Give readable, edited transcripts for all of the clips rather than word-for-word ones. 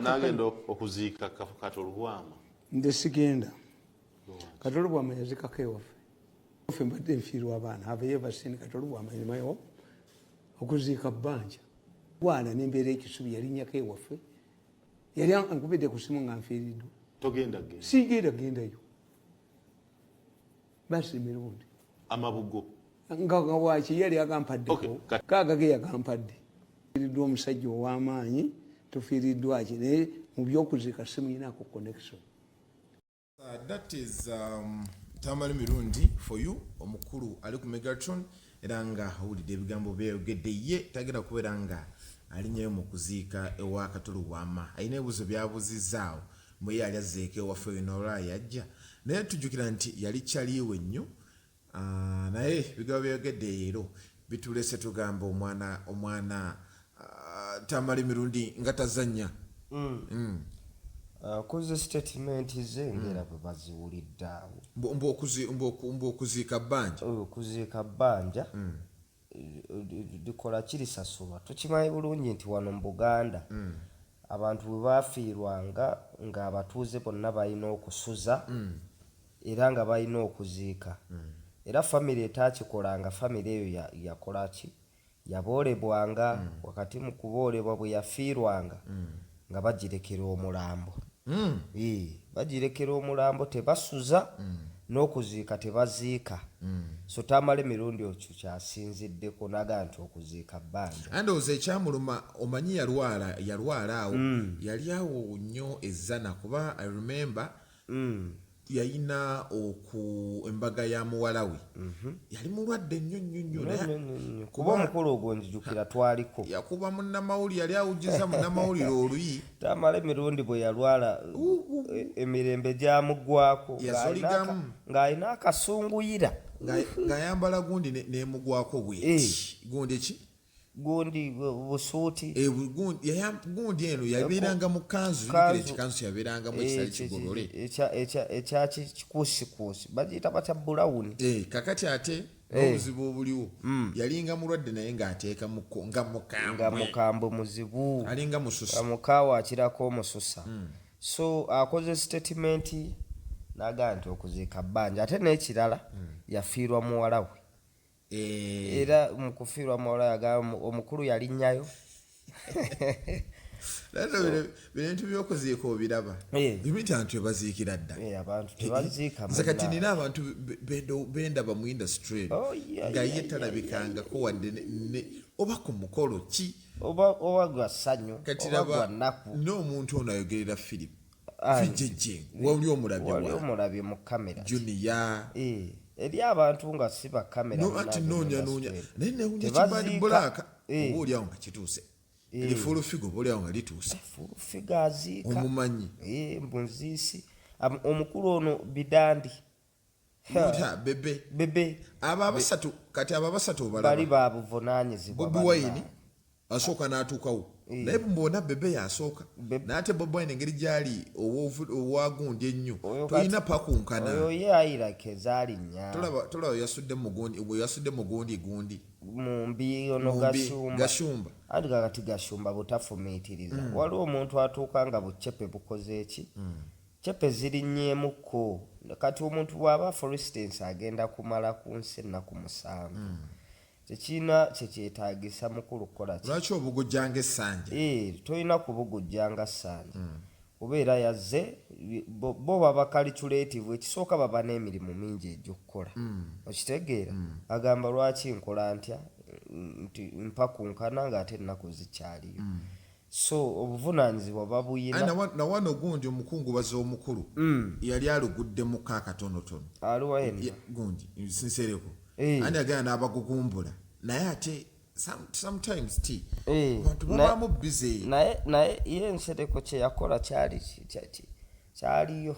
nange okuziika Kato Lubwama nde sigenda Kato Lubwama yazikako ewaffe ffe mbadde nfiirwa abaana aveyo basini Kato Lubwama nyumayo okuziika bbanja bwana nembeera ekisubi yalinnyako ewaffe yali ankubidde ku simu nga nfiiriddwa sigenda gendayo basi Mirundi amabugo nga waki yali agampadde kaagage yagampadde fiiriddwa omusajja ow'amaanyi tufiiriddwa ki naye mu by'okuziika simuyinaako connection. That is Tamale Mirundi for you omukulu ali ku Megatron era nga awulidde ebigambo byeyogedde ye tagenda kubeera nga alinnyayo mu kuziika ewa Kato Lubwama alina ebibuzo byabuzizaawo mwe yali azzeeko ewaffe wenolwa yajja naye tujjukira nti yali kyaliiwe nnyo naye ebigambo byeyogedde leero bitulese tugamba omwana Tamale Mirundi nga tazannya kuze statement ze ngera bwe baziwulidde awo okuziika bbanja okuziika bbanja likola kirisasulwa tukimanyi bulungi nti wano mu Buganda abantu bwe bafiirwanga ng'abatuuze bonna balina okusuza era nga balina okuziika era famire etakikolanga famire eyo yakola ki yaboolebwanga wakati mu kuboolebwa bwe yafiirwanga nga bagirekera omulambo bagirekera omulambo tebasuza n'okuziika tebaziika so Tamale Mirundi okyo kyasinziddeko naga nti okuziika bbanja andowooza ekyamuluma omanyi yalwala awo yali awo nnyo ezzana kuba I remember yayina embaga ya muwala we yali mulwadde nnyo kuba omukulu ogwo njijukira twaliko yakuba munnamawulire yali awugiza munnamawulire oluyi Tamale Mirundi bwe yalwala emirembe gyamuggwako ng'alina akasunguyira ng'ayambala gundi nemugwako bweti gundi ki gundi busuuti gundi eno yabeeranga mu kanzu ekikanzu yabeerangamu ekitali kigolole ekyakikuusikuusi bagiyita batya bulawuni kakati ate n'obuzibu obuliwo yalinga mulwadde naye ng'ateeka nga mukambwe muzibu alinga mususa mukaawe akirako omususa so akoze statement naga nti okuziika bbanja ate n'ekirala yafiirwa muwala we era mu kufiirwa muwala yagamba omukulu yalinnyayo bintu by'okuziika obiraba bimiti abantu tebaziikira dda abantu tebaziika nze kati nina abantu bendaba mu industry nga ye talabikangako wadde oba ku mukolo ki oba gwa ssanyu kati raba n'omuntu ono ayogerera firimu fijejje wali omulabye mu kamera junior eri abantu nga si bakamera ati noonya naye newunya kibadi bulaka oba oliawo nga kituuse erifulufigo oba oliawo nga lituuse fulufigo aziika omumanyi mbunziisi omukulu ono bidandi bebe abo abasatu kati abo abasatu bali babuvunaanyizibwa Bobi Wine asooka n'atuukawo naye mbona bebe yasooka n'ate Bobi Wine engeri gyali owagundi ennyo tolina pakunkana oyo ye ayirako ezaali nnya tolaba yasudde mugundi mumbi ono gashumba andi kakati gashumba butafumiitiriza waliwo omuntu atuuka nga bucepe bukoze eki cepe zirinnyeemuko kati omuntu bw'aba for instance agenda kumala ku nsi ennaku 7 tekina kyekyetaagisa mukulu kukola ki lwaki obugujjanga essanja tolina kubugujjanga ssanja kubeera yazze bo baba calculative ekisooka baba n'emirimu mingi egy'okukola okitegeera agamba lwaki nkola ntya nti mpakunkana ng'ate ennaku zikyaliyo so obuvunaanyizibwa babuyina na wano gundi omukungubazi omukulu yali aluguddemu akatonotono aliwaena gundi sinsereko ani agenda n'abagugumbula naye ate sometimes abantu babamu busy naye ye Nsereko kye yakola kyaliyo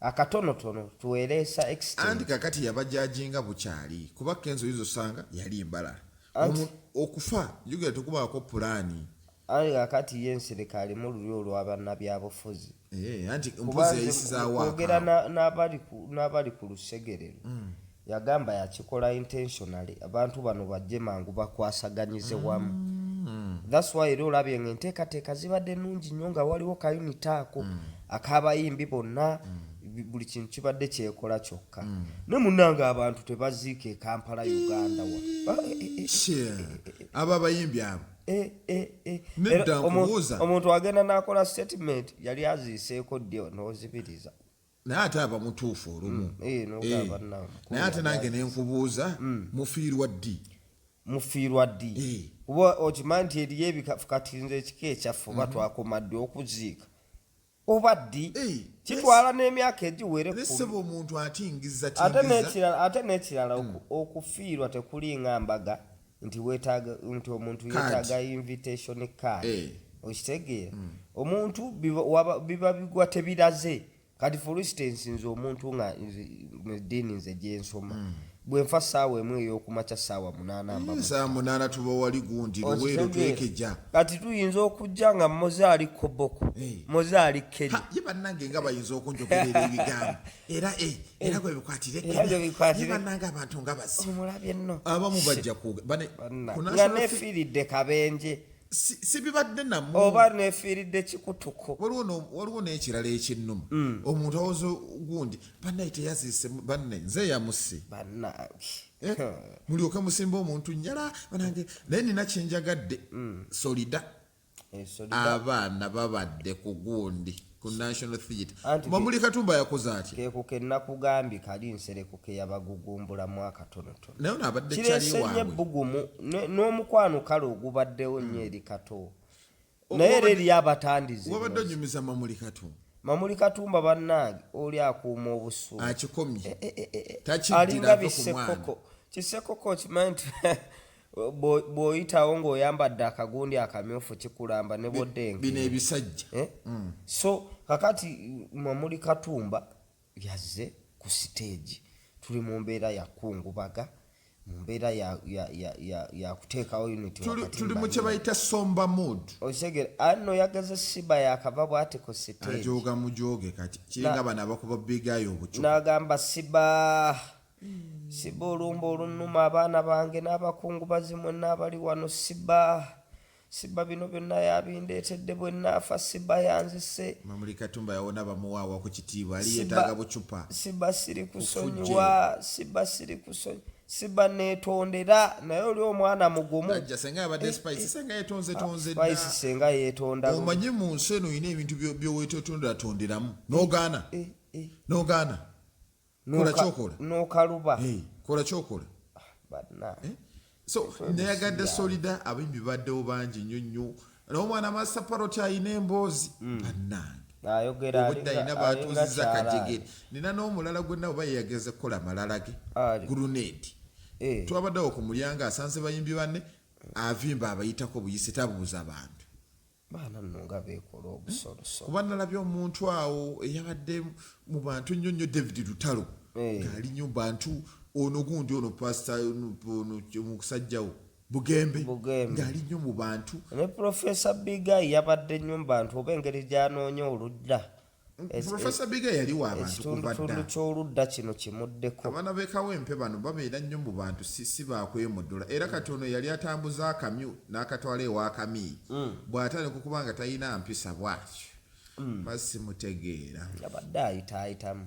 akatonotono tuwereesa extent andi kakati yabajajinga bukyali kuba kenzo hizo sanga yali mbalala okufa yugera tukubaako pulaani ali kakati ye Nsereko ali mu lulyo olw'abannabyabufuzi anti mpozi yayisizaawo okwogera n'abali ku lusegerero yagamba yakikola intentionally abantu bano bajje mangu bakwasaganyize wamu That's why era olabye ng'enteekateeka zibadde nnungi nnyo nga waliwo kayuniti ako ak'abayimbi bonna buli kintu kibadde kyekola kyokka ne munnange abantu tebaziika e Kampala Uganda wa abo abayimbi abo nedda nkubuuza omuntu agenda n'akola statement yali aziiseeko ddyo n'ozibiriza naye ate aba mutuufu olumu naye ate nange nenkubuuza mufiirwa ddi kuba okimanyi nti eriyo ebikati nze ekika ekyaffe oba twakoma ddi okuziika oba ddi kitwala n'emyaka egiwere omuntu atingiza ate n'ekirala okufiirwa tekulinga mbaga nti omuntu yeetaaga invitation card okitegeera omuntu biba bigwa tebiraze kati for instance nze omuntu nga eddiini nze gyensoma bwenfa saawa emu ey'okumakya saawa 8 saa 8 tuba wali gundi luweero twekeja kati tuyinza okujja nga mozaali koboko mozaali keri ye bannange nga bayinza okunjogerera ebigambo era gwe bikwatire bannange abantu nga basi omulabye nno abamu bajja nga nefiiridde kabenje si bibadde nammwe oba nefiiridde kikutuko waliwo n'ekirala ekyennuma omuntu awoze gundi bannaye teyaziise banne nze yamusse mulyoke musimba omuntu nyala banange naye nina kyenjagadde solida abaana babadde ku gundi ku National Theatre Mamuli Katumba yakoze ati keko kenakugambye kali nsereko ke yabagugumbulamu akatonotono naye nabadde kyali waabwe bugumu n'omukwano kale ogubaddewo nnyo eri Kato naye eri abatandizi wabadde onyumiza Mamuli Katumba bannange oli akuuma obusuulu akikomye alinga bisekoko kisekoko kimanyi bw'oyitawo ng'oyambadde akagundi akamyufu kikulamba ne boddenke bino ebisajja so kakati Mamuli Katumba yazze ku stage tuli mu mbeera ya kungubaga mu mbeera ya kuteekawo unity tuli mu kye bayita somba mood osegere anno yagaze siba yakava bw'ate ku stage ajoga mujoge kati kiringa bana abakuba bigayo obucu n'agamba siba olumba olunuma abaana bange n'abakungubazi mwenna abali wano siba bino byonna yabindeetedde bwe naafa siba yanzise Mamuli Katumba yawona bamuwaawa ku kitiibwa ali yeetaaga bucupa siba siri kusonyiwa siba neetondera naye oli omwana mugumu senga yabadde spice senga yeetonze spice senga yeetonda omanyi mu nsi eno olina ebintu byoweetotondera n'ogaana kola kyokola n'okaluba kola kyokola so neyagadde solida abimbi baddewo bangi nnyo nnyo n'omwana Masaparoti alina emboozi bannange obudde alina batuuziza kajegere nina n'omulala gwenna oba yeyageze kukola malala ge gurunedi twabaddewo ku mulyango asanze bayimbi banne avimba abayitako buyise tabuuza abantu baana nno nga beekola obusolosolo kuba nalabye omuntu awo eyabadde mu bantu nnyo nnyo David Lutalo ng'ali nnyo bantu ono gundi ono pasita musajjawo Bugembe ng'ali nnyo mu bantu ne Professor Bigai yabadde nnyo mu bantu oba engeri gy'anoonya oludda Professor Bigai yali wa bantu kuva dda ekitundu ky'oludda kino kimuddeko abaana b'ekawempe bano babeera nnyo mu bantu si baakwemuddula era kati ono yali atambuza akamyu n'akatwala ew'akamiyi bw'atandika okuba nga talina mpisa bwatyo basimutegeera abadde ayitaayitamu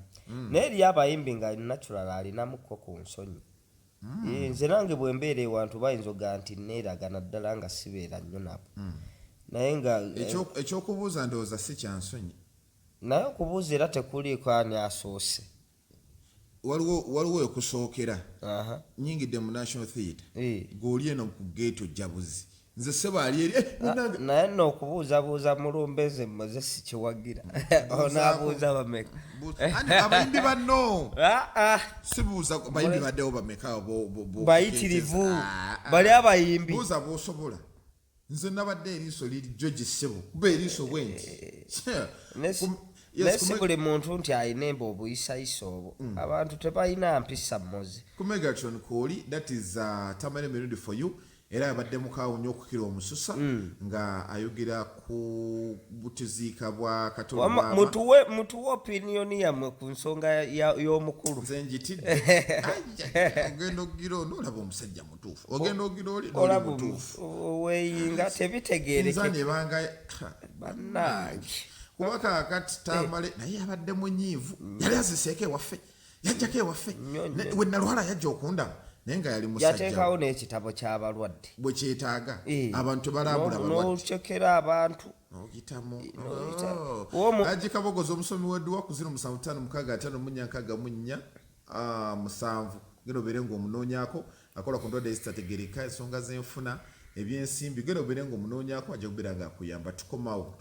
naye eri abayimbi nga natural alinamuko ku nsonyi nze nange bwe mbeera ewantu bayinza ogaa nti neeragana ddala nga sibeera nnyo nabo naye nga ekyokubuuza ndowooza si kyansonyi naye okubuuza era tekuliiko ani asoose waliwo okusookera nyingidde mu National Theatre g'oli eno ku geeto jabuzi nze sebaali eri naye nno okubuuzabuuza mulumbeze mmoze sikiwagira onaabuuza bameka abayimbi banno sibuuza bayimbi baddewo bameka bayitirivu bali abayimbi buuza bw'osobola nze nabadde eriiso liri George Ssebo kuba eriiso bwenti naye si buli muntu nti alina emba obuyisayisa obwo abantu tebalina mpisa mmozi ku Megatron Kooli that is Tamale Mirundi for you era abadde mukawunya okukira omususa nga ayogera ku butazika bwa Kato Lubwama. mutuwe opinion yammwe ku nsonga y'omukulu. Nze njitidde ogenda ogira n'olaba omusajja mutuufu ogenda ogira oli mutuufu weyinga tebitegeereke nebanga bannange kuba kaakati Tamale naye abadde munyiivu yali Aziseko ewaffe yajjako ewaffe we nalwala yajja okundaba naye nga yali musajja yateekawo n'ekitabo ky'abalwadde bwe kyetaaga abantu balabula n'okyekera abantu ogitamu Haji Kabogoza omusomi w'edduwa ku 075654 genda obeere ng'omunoonyaako akola ku ndwadde ezitategeereka ensonga z'enfuna ebyensimbi genda obeere ng'omunoonyaako ajja kubeera nga akuyamba tukomawo.